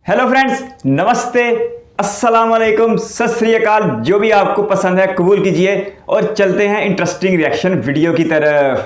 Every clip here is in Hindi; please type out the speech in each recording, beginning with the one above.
हेलो फ्रेंड्स, नमस्ते, अस्सलाम वालेकुम, सत श्री अकाल। जो भी आपको पसंद है कबूल कीजिए और चलते हैं इंटरेस्टिंग रिएक्शन वीडियो की तरफ।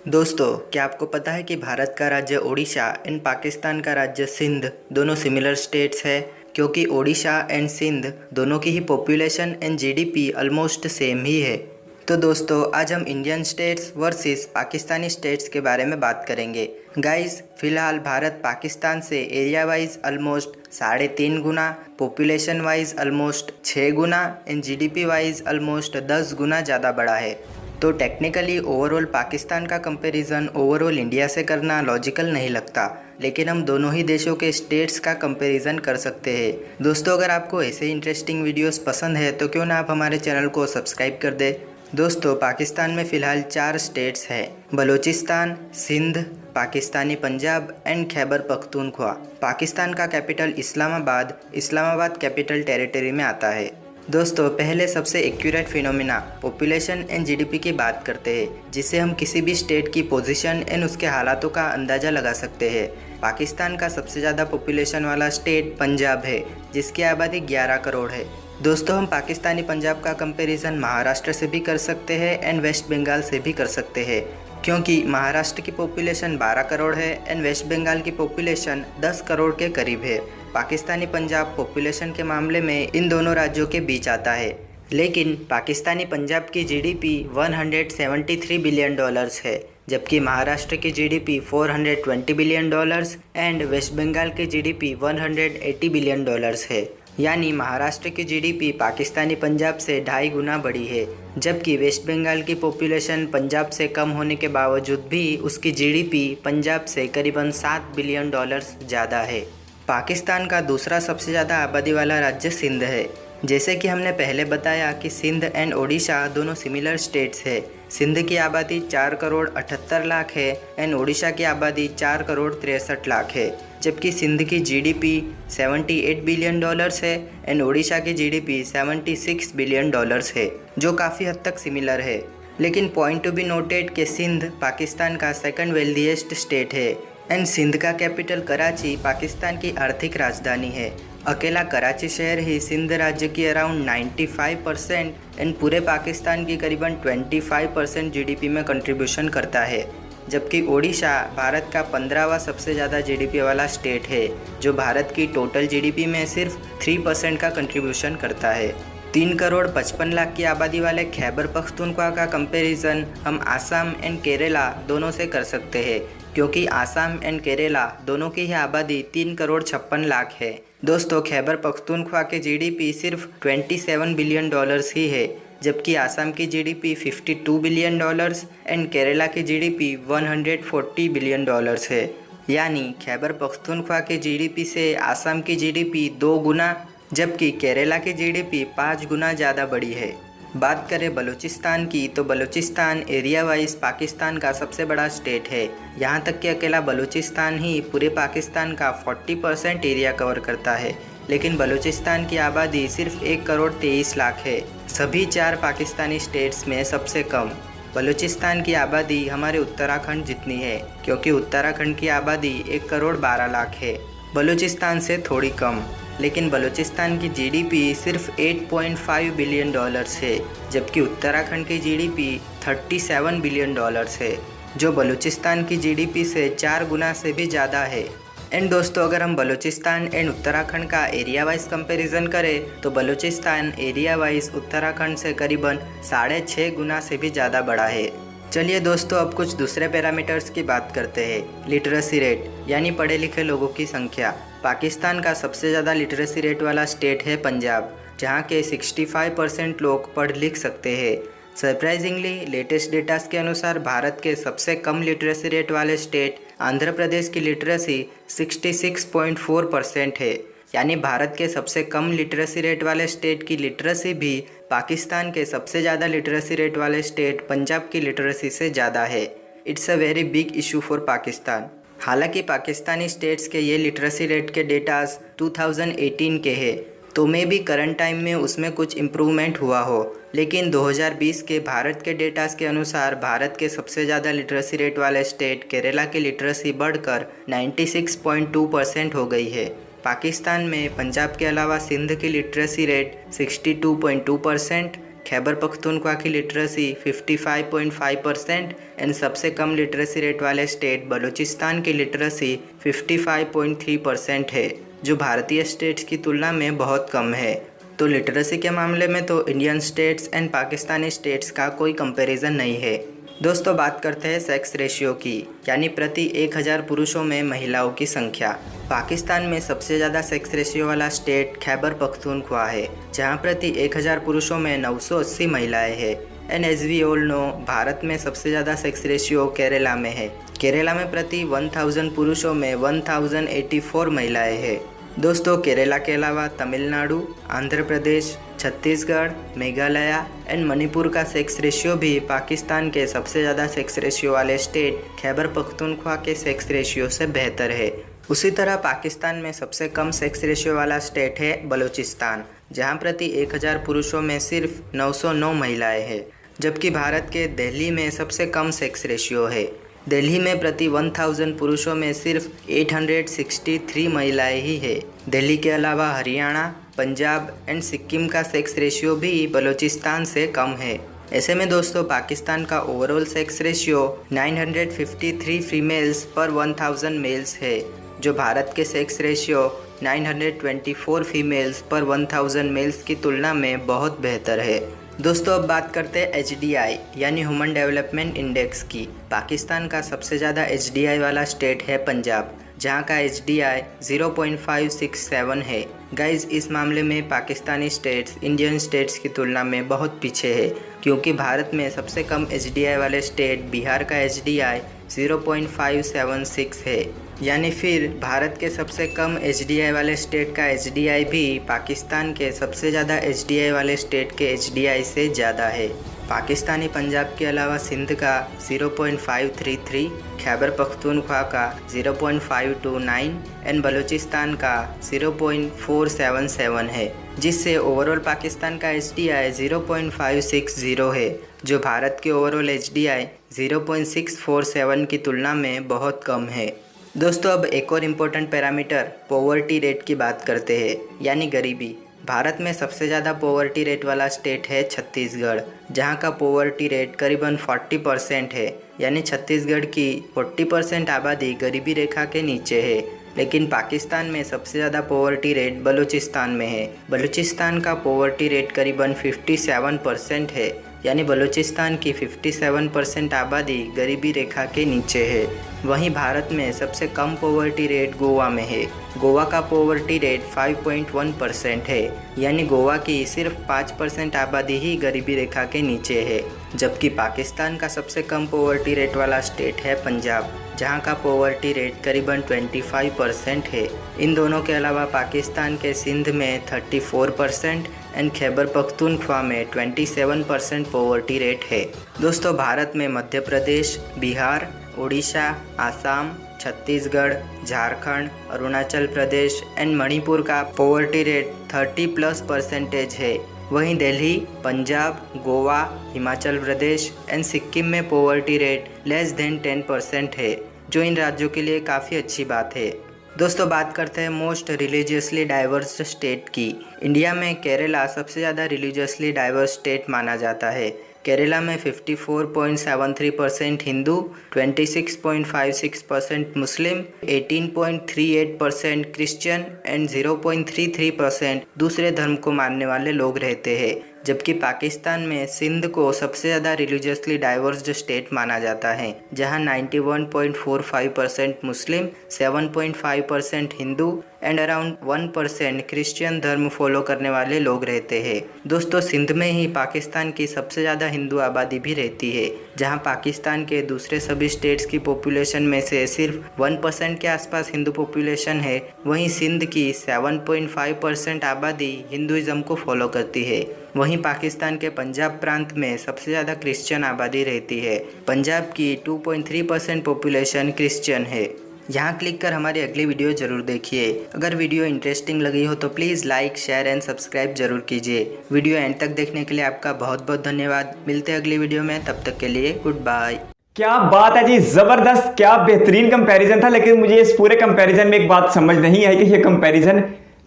दोस्तों, क्या आपको पता है कि भारत का राज्य ओडिशा एंड पाकिस्तान का राज्य सिंध दोनों सिमिलर स्टेट्स है, क्योंकि ओडिशा एंड सिंध दोनों की ही population and GDP almost same ही है। तो दोस्तों, आज हम Indian states versus Pakistani states के बारे में बात करेंगे। गाइस, फिलहाल भारत पाकिस्तान से area wise almost 3.5 Guna, population wise almost 6 Guna and GDP wise almost 10 गुना ज़्यादा बड़ा है। तो टेक्निकली ओवरऑल पाकिस्तान का कंपैरिजन ओवरऑल इंडिया से करना लॉजिकल नहीं लगता, लेकिन हम दोनों ही देशों के स्टेट्स का कंपैरिजन कर सकते हैं। दोस्तों, अगर आपको ऐसे इंटरेस्टिंग वीडियोस पसंद है तो क्यों ना आप हमारे चैनल को सब्सक्राइब कर दे। दोस्तों, पाकिस्तान में फ़िलहाल 4 स्टेट्स हैं: बलूचिस्तान, सिंध, पाकिस्तानी पंजाब एंड खैबर पख्तूनख्वा। पाकिस्तान का कैपिटल इस्लामाबाद कैपिटल टेरिटरी में आता है। दोस्तों, पहले सबसे accurate phenomena population and GDP की बात करते हैं, जिससे हम किसी भी स्टेट की पोजीशन एंड उसके हालातों का अंदाज़ा लगा सकते हैं। पाकिस्तान का सबसे ज़्यादा पॉपुलेशन वाला स्टेट पंजाब है, जिसकी आबादी 11 करोड़ है। दोस्तों, हम पाकिस्तानी पंजाब का कंपैरिजन महाराष्ट्र से भी कर सकते हैं एंड वेस्ट बंगाल से भी कर सकते हैं, क्योंकि महाराष्ट्र की पॉपुलेशन 12 करोड़ है एंड वेस्ट बंगाल की पॉपुलेशन 10 करोड़ के करीब है। पाकिस्तानी पंजाब पॉपुलेशन के मामले में इन दोनों राज्यों के बीच आता है, लेकिन पाकिस्तानी पंजाब की जीडीपी 173 बिलियन डॉलर्स है, जबकि महाराष्ट्र की GDP 420 billion dollars and West Bengal की जीडीपी 180 बिलियन डॉलर्स है। यानी महाराष्ट्र की जीडीपी पाकिस्तानी पंजाब से 2.5 गुना बड़ी है, जबकि वेस्ट बंगाल की पॉपुलेशन पंजाब से कम होने के बावजूद भी उसकी जीडीपी पंजाब से करीबन 7 बिलियन डॉलर्स ज़्यादा है। पाकिस्तान का दूसरा सबसे ज़्यादा आबादी वाला राज्य सिंध है। जैसे कि हमने पहले बताया कि सिंध एंड ओडिशा दोनों सिमिलर स्टेट्स है। सिंध की आबादी 4 करोड़ 78 लाख है एंड ओडिशा की आबादी 4 करोड़ 63 लाख है, जबकि सिंध की जीडीपी 78 बिलियन डॉलर्स है एंड ओडिशा की जीडीपी 76 बिलियन डॉलर्स है, जो काफ़ी हद तक सिमिलर है। लेकिन पॉइंट टू बी नोटेड कि सिंध पाकिस्तान का सेकंड वेल्दीएस्ट स्टेट है एंड सिंध का कैपिटल कराची पाकिस्तान की आर्थिक राजधानी है। अकेला कराची शहर ही सिंध राज्य की अराउंड 95% एंड पूरे पाकिस्तान की करीबन 25% जीडीपी में कंट्रीब्यूशन करता है, जबकि ओडिशा भारत का 15वां सबसे ज़्यादा जीडीपी वाला स्टेट है, जो भारत की टोटल जीडीपी में सिर्फ 3% का कंट्रीब्यूशन करता है। 3 करोड़ 55 लाख की आबादी वाले खैबर पख्तूनख्वा का कंपैरिजन हम आसाम एंड केरला दोनों से कर सकते हैं, क्योंकि आसाम एंड केरला दोनों की ही आबादी 3 करोड़ 56 लाख है। दोस्तों, खैबर पख्तूनख्वा के जीडीपी सिर्फ 27 बिलियन डॉलर्स ही है, जबकि आसाम की GDP 52 billion dollars and Kerala की जीडीपी 140 बिलियन डॉलर्स है। यानी खैबर पख्तूनख्वा के जीडीपी से आसाम की जीडीपी 2 गुना, जबकि केरला की जीडीपी 5 गुना ज़्यादा बड़ी है। बात करें बलूचिस्तान की, तो बलूचिस्तान एरिया वाइज पाकिस्तान का सबसे बड़ा स्टेट है। यहाँ तक कि अकेला बलूचिस्तान ही पूरे पाकिस्तान का 40% एरिया कवर करता है, लेकिन बलूचिस्तान की आबादी सिर्फ 1 करोड़ 23 लाख है, सभी 4 पाकिस्तानी स्टेट्स में सबसे कम। बलूचिस्तान की आबादी हमारे उत्तराखंड जितनी है, क्योंकि उत्तराखंड की आबादी 1 करोड़ 12 लाख है, बलूचिस्तान से थोड़ी कम। लेकिन बलूचिस्तान की जीडीपी सिर्फ 8.5 बिलियन डॉलर्स है, जबकि उत्तराखंड की जीडीपी 37 बिलियन डॉलर्स है, जो बलूचिस्तान की जीडीपी से 4 गुना से भी ज़्यादा है। एंड दोस्तों, अगर हम बलूचिस्तान एंड उत्तराखंड का एरिया वाइज कंपैरिजन करें तो बलूचिस्तान एरिया वाइज उत्तराखंड से करीबन 6.5 गुना से भी ज़्यादा बड़ा है। चलिए दोस्तों, अब कुछ दूसरे पैरामीटर्स की बात करते हैं। लिटरेसी रेट यानी पढ़े लिखे लोगों की संख्या। पाकिस्तान का सबसे ज़्यादा लिटरेसी रेट वाला स्टेट है पंजाब, जहाँ के 65% लोग पढ़ लिख सकते हैं। सरप्राइजिंगली लेटेस्ट डेटास के अनुसार भारत के सबसे कम लिटरेसी रेट वाले स्टेट आंध्र प्रदेश की लिटरेसी 66.4% है। यानी भारत के सबसे कम लिटरेसी रेट वाले स्टेट की लिटरेसी भी पाकिस्तान के सबसे ज़्यादा लिटरेसी रेट वाले स्टेट पंजाब की लिटरेसी से ज़्यादा है। It's a very big issue for Pakistan. हालांकि पाकिस्तानी स्टेट्स के ये लिटरेसी रेट के डेटास 2018 के हैं, तो मे भी करंट टाइम में उसमें कुछ इम्प्रूवमेंट हुआ हो। लेकिन 2020 के भारत के डेटास के अनुसार भारत के सबसे ज़्यादा लिटरेसी रेट वाले स्टेट केरला की लिटरेसी बढ़कर 96.2% हो गई है। पाकिस्तान में पंजाब के अलावा सिंध की लिटरेसी रेट 62.2%, खैबर पख्तूनख्वा की लिटरेसी 55.5% एंड सबसे कम लिटरेसी रेट वाले स्टेट बलूचिस्तान की लिटरेसी 55.3% है, जो भारतीय स्टेट्स की तुलना में बहुत कम है। तो लिटरेसी के मामले में तो Indian states and Pakistani states का कोई कंपैरिजन नहीं है। दोस्तों, बात करते हैं सेक्स रेशियो की, यानी प्रति 1000 पुरुषों में महिलाओं की संख्या। पाकिस्तान में सबसे ज़्यादा सेक्स रेशियो वाला स्टेट खैबर पख्तूनख्वा है, जहां प्रति 1000 पुरुषों में 980 महिलाएं हैं। And as we all know, Bharat में सबसे ज़्यादा सेक्स रेशियो केरला में है। केरला में प्रति 1000 पुरुषों में 1084 महिलाएं हैं। दोस्तों, केरला के अलावा तमिलनाडु, आंध्र प्रदेश, छत्तीसगढ़, मेघालय एंड मणिपुर का सेक्स रेशियो भी पाकिस्तान के सबसे ज़्यादा सेक्स रेशियो वाले स्टेट खैबर पख्तूनख्वा के सेक्स रेशियो से बेहतर है। उसी तरह पाकिस्तान में सबसे कम सेक्स रेशियो वाला स्टेट है बलूचिस्तान, जहां प्रति 1000 पुरुषों में सिर्फ 909 महिलाएं हैं। जबकि भारत के दिल्ली में सबसे कम सेक्स रेशियो है। दिल्ली में प्रति 1000 पुरुषों में सिर्फ 863 महिलाएं ही है। दिल्ली के अलावा हरियाणा, पंजाब एंड सिक्किम का सेक्स रेशियो भी बलूचिस्तान से कम है। ऐसे में दोस्तों, पाकिस्तान का ओवरऑल सेक्स रेशियो 953 फीमेल्स पर 1000 मेल्स है, जो भारत के सेक्स रेशियो 924 फीमेल्स पर 1000 मेल्स की तुलना में बहुत बेहतर है। दोस्तों, अब बात करते हैं HDI यानी ह्यूमन डेवलपमेंट इंडेक्स की। पाकिस्तान का सबसे ज़्यादा HDI वाला स्टेट है पंजाब, जहां का HDI 0.567 है। गाइज, इस मामले में पाकिस्तानी स्टेट्स इंडियन स्टेट्स की तुलना में बहुत पीछे है, क्योंकि भारत में सबसे कम HDI वाले स्टेट बिहार का HDI 0.576 है। यानी फिर भारत के सबसे कम HDI वाले स्टेट का HDI भी पाकिस्तान के सबसे ज़्यादा HDI वाले स्टेट के HDI से ज़्यादा है। पाकिस्तानी पंजाब के अलावा सिंध का 0.533, खैबर पख्तूनख्वा का 0.529 एंड बलूचिस्तान का 0.477 है, जिससे ओवरऑल पाकिस्तान का HDI 0.560 है, जो भारत के ओवरऑल HDI 0.647 की तुलना में बहुत कम है। दोस्तों, अब एक और इम्पोर्टेंट पैरामीटर पॉवर्टी रेट की बात करते हैं, यानी गरीबी। भारत में सबसे ज़्यादा पॉवर्टी रेट वाला स्टेट है छत्तीसगढ़, जहां का पॉवर्टी रेट करीबन 40% है। यानी छत्तीसगढ़ की 40% आबादी गरीबी रेखा के नीचे है। लेकिन पाकिस्तान में सबसे ज़्यादा पॉवर्टी रेट बलूचिस्तान में है। बलूचिस्तान का पॉवर्टी रेट करीबन 57% है, यानी बलूचिस्तान की 57% आबादी गरीबी रेखा के नीचे है। वहीं भारत में सबसे कम पॉवर्टी रेट गोवा में है। गोवा का पॉवर्टी रेट 5.1% है, यानी गोवा की सिर्फ 5% आबादी ही गरीबी रेखा के नीचे है। जबकि पाकिस्तान का सबसे कम पॉवर्टी रेट वाला स्टेट है पंजाब, जहां का पॉवर्टी रेट करीबन 25% है। इन दोनों के अलावा पाकिस्तान के सिंध में 34% एंड खैबर पख्तूनख्वा में 27% पॉवर्टी रेट है। दोस्तों, भारत में मध्य प्रदेश, बिहार, उड़ीसा, आसाम, छत्तीसगढ़, झारखंड, अरुणाचल प्रदेश एंड मणिपुर का पॉवर्टी रेट 30+ % है। वहीं दिल्ली, पंजाब, गोवा, हिमाचल प्रदेश एंड सिक्किम में पॉवर्टी रेट लेस देन 10% है, जो इन राज्यों के लिए काफ़ी अच्छी बात है। दोस्तों, बात करते हैं मोस्ट रिलीजियसली डाइवर्स स्टेट की। इंडिया में केरला सबसे ज़्यादा रिलीजियसली डाइवर्स स्टेट माना जाता है। केरला में 54.73% हिंदू, 26.56% मुस्लिम, 18.38% क्रिश्चियन एंड 0.33% दूसरे धर्म को मानने वाले लोग रहते हैं। जबकि पाकिस्तान में सिंध को सबसे ज़्यादा रिलीजियसली डाइवर्स्ड स्टेट माना जाता है, जहां 91.45% मुस्लिम, 7.5% हिंदू एंड अराउंड 1% क्रिश्चियन धर्म फॉलो करने वाले लोग रहते हैं। दोस्तों, सिंध में ही पाकिस्तान की सबसे ज़्यादा हिंदू आबादी भी रहती है, जहां पाकिस्तान के दूसरे सभी स्टेट्स की पॉपुलेशन में से सिर्फ 1% के आसपास हिंदू पॉपुलेशन है। वहीं सिंध की 7.5% आबादी हिंदुइज्म को फॉलो करती है। वहीं पाकिस्तान के पंजाब प्रांत में सबसे ज़्यादा क्रिश्चियन आबादी रहती है। पंजाब की 2.3% पॉपुलेशन क्रिश्चियन है। यहाँ क्लिक कर हमारी अगली वीडियो जरूर देखिए। अगर वीडियो इंटरेस्टिंग लगी हो तो please like, share and subscribe जरूर कीजिए। वीडियो एंड तक देखने के लिए आपका बहुत बहुत धन्यवाद। मिलते हैं अगली वीडियो में, तब तक के लिए गुड बाय। क्या बात है जी, जबरदस्त, क्या बेहतरीन कंपैरिजन था। लेकिन मुझे इस पूरे कंपैरिजन में एक बात समझ नहीं आई कि ये कंपैरिजन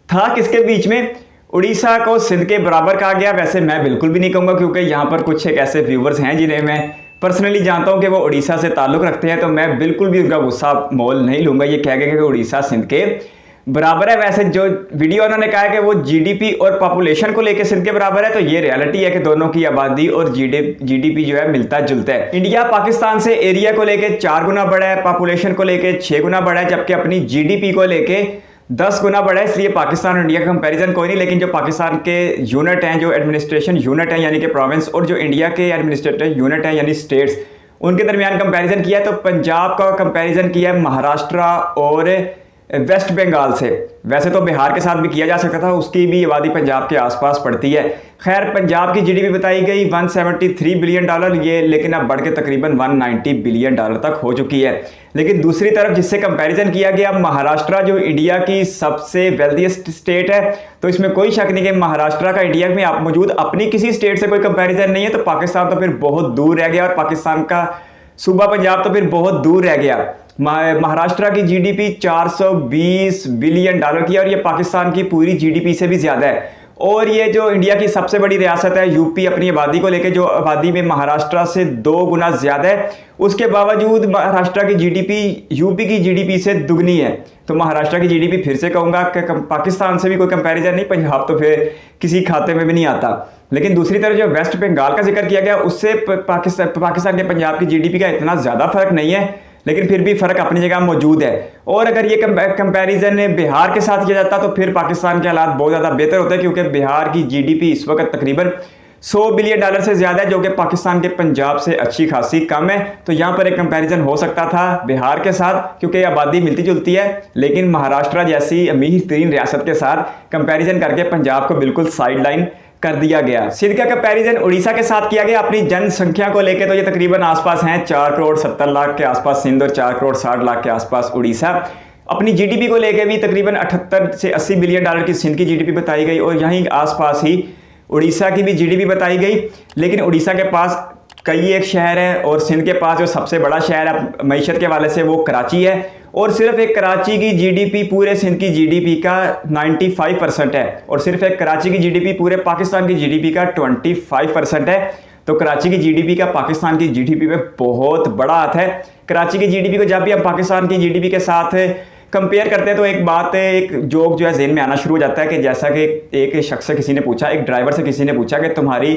था किसके बीच में। उड़ीसा को सिंध के बराबर कहा गया, वैसे मैं बिल्कुल भी नहीं कहूँगा, क्योंकि यहाँ पर कुछ एक ऐसे व्यूवर्स हैं जिन्हें मैं पर्सनली जानता हूँ कि वो उड़ीसा से ताल्लुक़ रखते हैं, तो मैं बिल्कुल भी उनका गुस्सा मोल नहीं लूँगा ये कह के कि उड़ीसा सिंध के बराबर है। वैसे जो वीडियो उन्होंने कहा है कि वो जीडीपी और पॉपुलेशन को लेकर सिंध के बराबर है, तो ये रियलिटी है कि दोनों की आबादी और जीडीपी जो है मिलता जुलता है। इंडिया पाकिस्तान से एरिया को लेकर 4 गुना बड़ा है, पॉपुलेशन को लेकर 6 गुना बड़ा है, जबकि अपनी जीडीपी को लेकर 10 गुना बड़ा है। इसलिए पाकिस्तान और इंडिया का कंपैरिजन कोई नहीं, लेकिन जो पाकिस्तान के यूनिट हैं, जो एडमिनिस्ट्रेशन यूनिट हैं यानी कि प्रोविंस, और जो इंडिया के एडमिनिस्ट्रेटिव यूनिट हैं यानी स्टेट्स, उनके दरमियान कंपैरिजन किया है। तो पंजाब का कंपैरिजन किया है महाराष्ट्र और वेस्ट बंगाल से। वैसे तो बिहार के साथ भी किया जा सकता था, उसकी भी आबादी पंजाब के आसपास पड़ती है। खैर, पंजाब की जीडीपी बताई गई 173 बिलियन डॉलर, ये लेकिन अब बढ़ के तकरीबन 190 बिलियन डॉलर तक हो चुकी है। लेकिन दूसरी तरफ जिससे कंपैरिजन किया गया महाराष्ट्र, जो इंडिया की सबसे वेल्दीएस्ट स्टेट है, तो इसमें कोई शक नहीं कि महाराष्ट्र का इंडिया में आप मौजूद अपनी किसी स्टेट से कोई कंपैरिजन नहीं है। तो पाकिस्तान तो फिर बहुत दूर रह गया, और पाकिस्तान का सूबा पंजाब तो फिर बहुत दूर रह गया। महाराष्ट्र की जीडीपी 420 बिलियन डॉलर की है, और ये पाकिस्तान की पूरी जीडीपी से भी ज़्यादा है। और ये जो इंडिया की सबसे बड़ी रियासत है यूपी, अपनी आबादी को लेकर जो आबादी में महाराष्ट्र से 2 गुना ज़्यादा है, उसके बावजूद महाराष्ट्र की जीडीपी यूपी की जीडीपी से दुगनी है। तो महाराष्ट्र की जीडीपी फिर से कहूँगा कि पाकिस्तान से भी कोई कंपैरिजन नहीं, पंजाब तो फिर किसी खाते में भी नहीं आता। लेकिन दूसरी तरफ जो वेस्ट बंगाल का जिक्र किया गया, उससे पाकिस्तान के पंजाब की जीडीपी का इतना ज़्यादा फर्क नहीं है, लेकिन फिर भी फर्क अपनी जगह मौजूद है। और अगर ये कंपैरिजन बिहार के साथ किया जाता तो फिर पाकिस्तान के हालात बहुत ज़्यादा बेहतर होते हैं, क्योंकि बिहार की जीडीपी इस वक्त तकरीबन 100 बिलियन डॉलर से ज़्यादा है, जो कि पाकिस्तान के पंजाब से अच्छी खासी कम है। तो यहाँ पर एक कंपैरिजन हो सकता था बिहार के साथ, क्योंकि आबादी मिलती जुलती है। लेकिन महाराष्ट्र जैसी अमीर तरीन रियासत के साथ कंपैरिजन करके पंजाब को बिल्कुल साइड लाइन कर दिया गया। सिंध का कंपैरिजन उड़ीसा के साथ किया गया अपनी जनसंख्या को लेकर, तो ये तकरीबन आसपास हैं 4 करोड़ 70 लाख के आसपास सिंध और 4 करोड़ 60 लाख के आसपास उड़ीसा। अपनी जीडीपी को लेकर भी तकरीबन 78 से 80 बिलियन डॉलर की सिंध की जीडीपी बताई गई, और यहीं आसपास ही उड़ीसा की भी जीडीपी बताई गई। लेकिन उड़ीसा के पास कई एक शहर है, और सिंध के पास जो सबसे बड़ा शहर है मईशत के हवाले से वो कराची है, और सिर्फ एक कराची की जीडीपी पूरे सिंध की जीडीपी का 95% है, और सिर्फ एक कराची की जीडीपी पूरे पाकिस्तान की जीडीपी का 25% है। तो कराची की जीडीपी का पाकिस्तान की जीडीपी में बहुत बड़ा हाथ है। कराची की जीडीपी को जब भी हम पाकिस्तान की जीडीपी के साथ कंपेयर करते हैं, तो एक बात, एक जोक जो है जेहन में आना शुरू हो जाता है कि जैसा कि एक शख्स से किसी ने पूछा, एक ड्राइवर से किसी ने पूछा कि तुम्हारी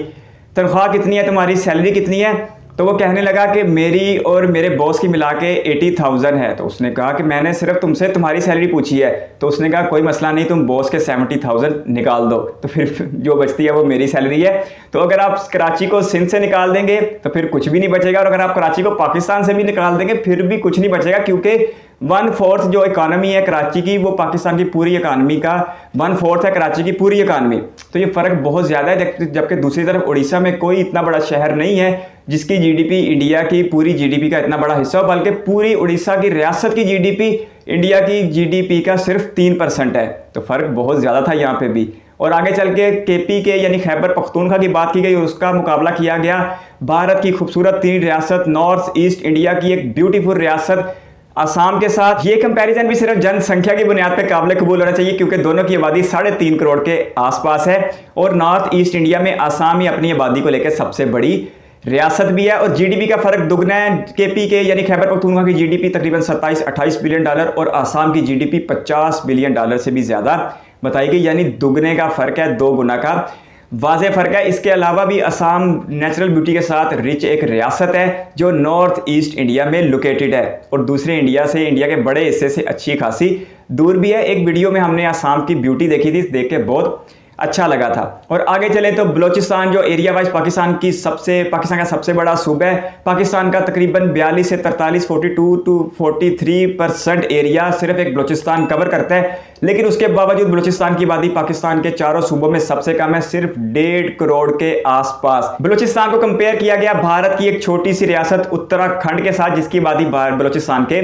तनख्वाह कितनी है, तुम्हारी सैलरी कितनी है, तो वो कहने लगा कि मेरी और मेरे बॉस की मिला के 80,000 है। तो उसने कहा कि मैंने सिर्फ तुमसे तुम्हारी सैलरी पूछी है। तो उसने कहा कोई मसला नहीं, तुम बॉस के 70,000 निकाल दो, तो फिर जो बचती है वो मेरी सैलरी है। तो अगर आप कराची को सिंध से निकाल देंगे तो फिर कुछ भी नहीं बचेगा, और अगर आप कराची को पाकिस्तान से भी निकाल देंगे फिर भी कुछ नहीं बचेगा, क्योंकि 1/4 जो इकानमी है कराची की, वो पाकिस्तान की पूरी इकानमी का 1/4 है कराची की पूरी इकानमी। तो ये फ़र्क बहुत ज़्यादा है। जबकि दूसरी तरफ उड़ीसा में कोई इतना बड़ा शहर नहीं है जिसकी जीडीपी इंडिया की पूरी जीडीपी का इतना बड़ा हिस्सा हो, बल्कि पूरी उड़ीसा की रियासत की जीडीपी इंडिया की जीडीपी का सिर्फ 3% है। तो फ़र्क बहुत ज़्यादा था यहाँ पे भी। और आगे चल के केपी के यानी खैबर पख्तूनख्वा की बात की गई, उसका मुकाबला किया गया भारत की खूबसूरत 3 रियासत नॉर्थ ईस्ट इंडिया की एक ब्यूटीफुल रियासत आसाम के साथ। ये कंपैरिजन भी सिर्फ जनसंख्या की बुनियाद पर काबिल कबूल होना चाहिए, क्योंकि दोनों की आबादी 3.5 करोड़ के आसपास है, और नॉर्थ ईस्ट इंडिया में आसाम ही अपनी आबादी को लेकर सबसे बड़ी रियासत भी है। और जीडीपी का फर्क दुगना है। केपी के यानी खैबर पख्तूनख्वा की जीडीपी तकरीबन 27-28 बिलियन डॉलर, और आसाम की जीडीपी 50 बिलियन डॉलर से भी ज़्यादा बताई गई, यानी दुगने का फ़र्क है, 2 गुना का वाज़े फ़र्क है। इसके अलावा भी असम नेचुरल ब्यूटी के साथ रिच एक रियासत है जो नॉर्थ ईस्ट इंडिया में लोकेटेड है, और दूसरे इंडिया से, इंडिया के बड़े हिस्से से अच्छी खासी दूर भी है। एक वीडियो में हमने असम की ब्यूटी देखी थी, देख के बहुत अच्छा लगा था। और आगे चले तो बलोचिस्तान जो एरिया वाइज पाकिस्तान का सबसे बड़ा सूबा है। पाकिस्तान का तकरीबन 42 से 43 42 to 43% एरिया सिर्फ एक बलोचिस्तान कवर करता है, लेकिन उसके बावजूद बलोचिस्तान की आबादी पाकिस्तान के चारों सूबों में सबसे कम है, सिर्फ 1.5 करोड़ के आसपास। बलोचिस्तान को कंपेयर किया गया भारत की एक छोटी सी रियासत उत्तराखंड के साथ, जिसकी आबादी बलोचिस्तान के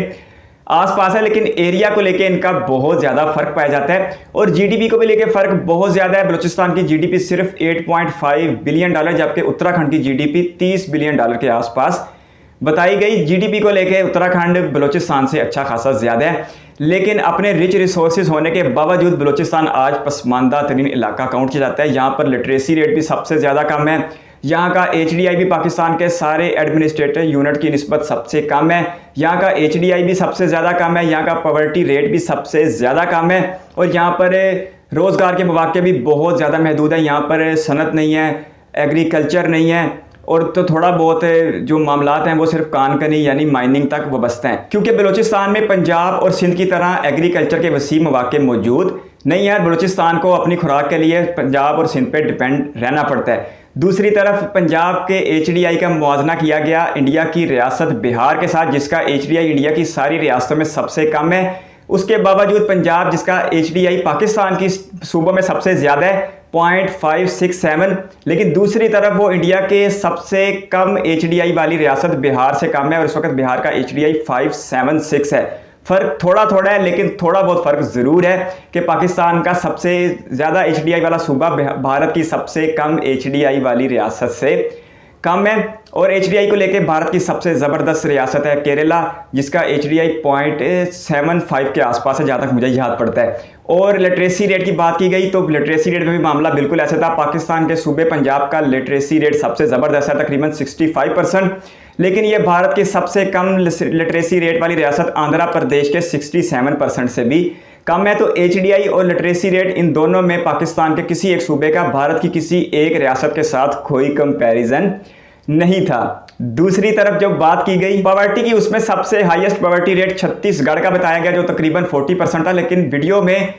आसपास है, लेकिन एरिया को लेके इनका बहुत ज़्यादा फर्क पाया जाता है और जीडीपी को भी लेके फर्क बहुत ज़्यादा है। बलूचिस्तान की जीडीपी सिर्फ 8.5 बिलियन डॉलर, जबकि उत्तराखंड की जीडीपी 30 बिलियन डॉलर के आसपास बताई गई। जीडीपी को लेके उत्तराखंड बलूचिस्तान से अच्छा खासा ज़्यादा है, लेकिन अपने रिच रिसोर्सेज होने के बावजूद बलूचिस्तान आज पसमानदा तरीन इलाका काउंट किया जाता है। यहाँ पर लिटरेसी रेट भी सबसे ज़्यादा कम है, यहाँ का HDI भी पाकिस्तान के सारे एडमिनिस्ट्रेटिव यूनिट की निस्बत सबसे कम है, यहाँ का HDI भी सबसे ज़्यादा कम है, यहाँ का पॉवर्टी रेट भी सबसे ज़्यादा कम है और यहाँ पर रोज़गार के मौके भी बहुत ज़्यादा महदूद है। यहाँ पर सनत नहीं है, एग्रीकल्चर नहीं है और तो थोड़ा बहुत जो मामलात हैं वो सिर्फ कानकनी यानी माइनिंग तक वाबस्ता हैं, क्योंकि बलूचिस्तान में पंजाब और सिंध की तरह एग्रीकल्चर के वसी मौके मौजूद नहीं है। बलूचिस्तान को अपनी खुराक के लिए पंजाब और सिंध पे डिपेंड रहना पड़ता है। दूसरी तरफ पंजाब के HDI का मुआवजा किया गया इंडिया की रियासत बिहार के साथ, जिसका HDI इंडिया की सारी रियासतों में सबसे कम है। उसके बावजूद पंजाब, जिसका HDI पाकिस्तान की सूबों में सबसे ज़्यादा है 0.567, लेकिन दूसरी तरफ वो इंडिया के सबसे कम HDI वाली रियासत बिहार से कम है और इस वक्त बिहार का HDI 576 है। फ़र्क थोड़ा थोड़ा है, लेकिन थोड़ा बहुत फ़र्क ज़रूर है कि पाकिस्तान का सबसे ज़्यादा HDI वाला सूबा भारत की सबसे कम HDI वाली रियासत से कम है और HDI को लेके भारत की सबसे ज़बरदस्त रियासत है केरला, जिसका HDI 0.75 के आसपास है, जहाँ तक मुझे याद पड़ता है। और लिटरेसी रेट की बात की गई तो लिटरेसी रेट में भी मामला बिल्कुल ऐसा था। पाकिस्तान के सूबे पंजाब का लिटरेसी रेट सबसे ज़बरदस्त है, तकरीबन 65%, लेकिन ये भारत की सबसे कम लिटरेसी रेट वाली रियासत आंध्र प्रदेश के 67% से भी कम है। तो HDI और लिटरेसी रेट इन दोनों में पाकिस्तान के किसी एक सूबे का भारत की किसी एक रियासत के साथ कोई कंपैरिजन नहीं था। दूसरी तरफ जब बात की गई पॉवर्टी की, उसमें सबसे हाईएस्ट पॉवर्टी रेट छत्तीसगढ़ का बताया गया जो तकरीबन 40% था, लेकिन वीडियो में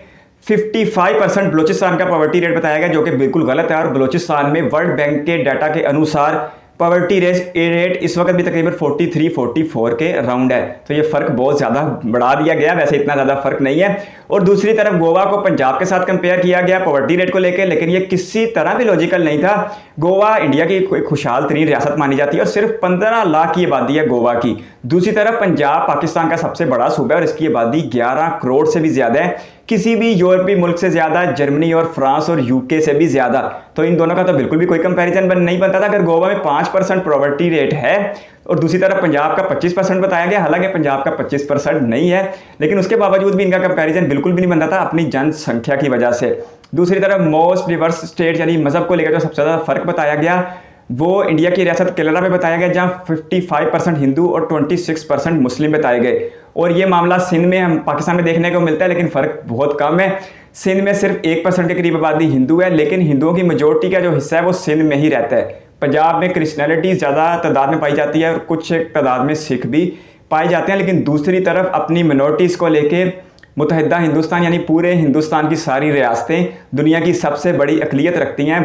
55% बलूचिस्तान का पॉवर्टी रेट बताया गया, जो कि बिल्कुल गलत है। और बलूचिस्तान में वर्ल्ड बैंक के डाटा के अनुसार पॉवर्टी रेट इस वक्त भी तकरीबन 43-44 के राउंड है। तो ये फ़र्क बहुत ज़्यादा बढ़ा दिया गया, वैसे इतना ज़्यादा फ़र्क नहीं है। और दूसरी तरफ गोवा को पंजाब के साथ कंपेयर किया गया पॉवर्टी रेट को लेकर, लेकिन ये किसी तरह भी लॉजिकल नहीं था। गोवा इंडिया की कोई खुशहाल तरीन रियासत मानी जाती है और सिर्फ 15 लाख की आबादी है गोवा की। दूसरी तरफ पंजाब पाकिस्तान का सबसे बड़ा सूबा है और इसकी आबादी 11 करोड़ से भी ज़्यादा है, किसी भी यूरोपीय मुल्क से ज़्यादा, जर्मनी और फ्रांस और UK से भी ज़्यादा। तो इन दोनों का तो बिल्कुल भी कोई कंपैरिजन नहीं बनता था। अगर गोवा में 5% पॉवर्टी रेट है और दूसरी तरफ पंजाब का 25% बताया गया, हालांकि पंजाब का 25% नहीं है, लेकिन उसके बावजूद भी इनका कंपैरिजन बिल्कुल भी नहीं बनता था अपनी जनसंख्या की वजह से। दूसरी तरफ मोस्ट डिवर्स स्टेट यानी मज़हब को लेकर जो सबसे ज़्यादा फ़र्क बताया गया वो इंडिया की रियासत केरला में बताया गया, जहाँ 55% हिंदू और 26% मुस्लिम बताए गए। और ये मामला सिंध में हम पाकिस्तान में देखने को मिलता है, लेकिन फ़र्क बहुत कम है। सिंध में सिर्फ 1% के करीब आबादी हिंदू है, लेकिन हिंदुओं की मेजोरिटी का जो हिस्सा है वो सिंध में ही रहता है। पंजाब में क्रिश्चियनिटी ज़्यादा तादाद में पाई जाती है और कुछ तादाद में सिख भी पाए जाते हैं, लेकिन दूसरी तरफ अपनी मिनॉरिटीज़ को लेके मुत्तहिदा हिंदुस्तान यानी पूरे हिंदुस्तान की सारी रियासतें दुनिया की सबसे बड़ी अक़लियत रखती हैं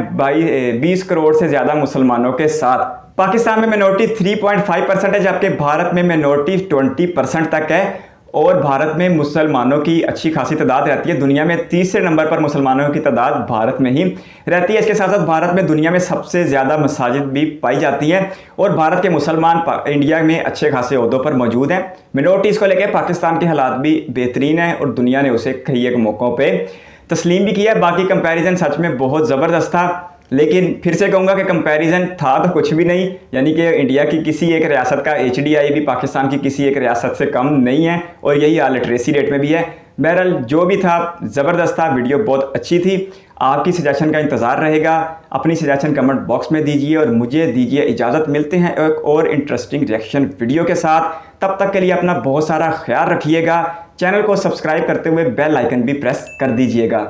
20 करोड़ से ज़्यादा मुसलमानों के साथ। पाकिस्तान में मिनॉरिटी 3.5% है, जबकि भारत में मिनॉरिटी 20% तक है और भारत में मुसलमानों की अच्छी खासी तादाद रहती है। दुनिया में तीसरे नंबर पर मुसलमानों की तादाद भारत में ही रहती है। इसके साथ साथ भारत में दुनिया में सबसे ज़्यादा मसाजिद भी पाई जाती हैं और भारत के मुसलमान इंडिया में अच्छे खासे ओहदों पर मौजूद हैं। मिनॉरिटीज़ को लेकर पाकिस्तान के हालात भी बेहतरीन हैं और दुनिया ने उसे कई एक मौक़ों पर तस्लीम भी किया। बाकी कंपैरिजन सच में बहुत ज़बरदस्त था, लेकिन फिर से कहूँगा कि कंपैरिजन था तो कुछ भी नहीं, यानी कि इंडिया की किसी एक रियासत का HDI भी पाकिस्तान की किसी एक रियासत से कम नहीं है और यही हाल लिटरेसी रेट में भी है। बहरहाल जो भी था ज़बरदस्त था, वीडियो बहुत अच्छी थी। आपकी सजेशन का इंतज़ार रहेगा। अपनी सजेशन कमेंट बॉक्स में दीजिए और मुझे दीजिए इजाज़त। मिलते हैं एक और इंटरेस्टिंग रिएक्शन वीडियो के साथ। तब तक के लिए अपना बहुत सारा ख्याल रखिएगा। चैनल को सब्सक्राइब करते हुए बेल आइकन भी प्रेस कर दीजिएगा।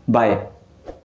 बाय।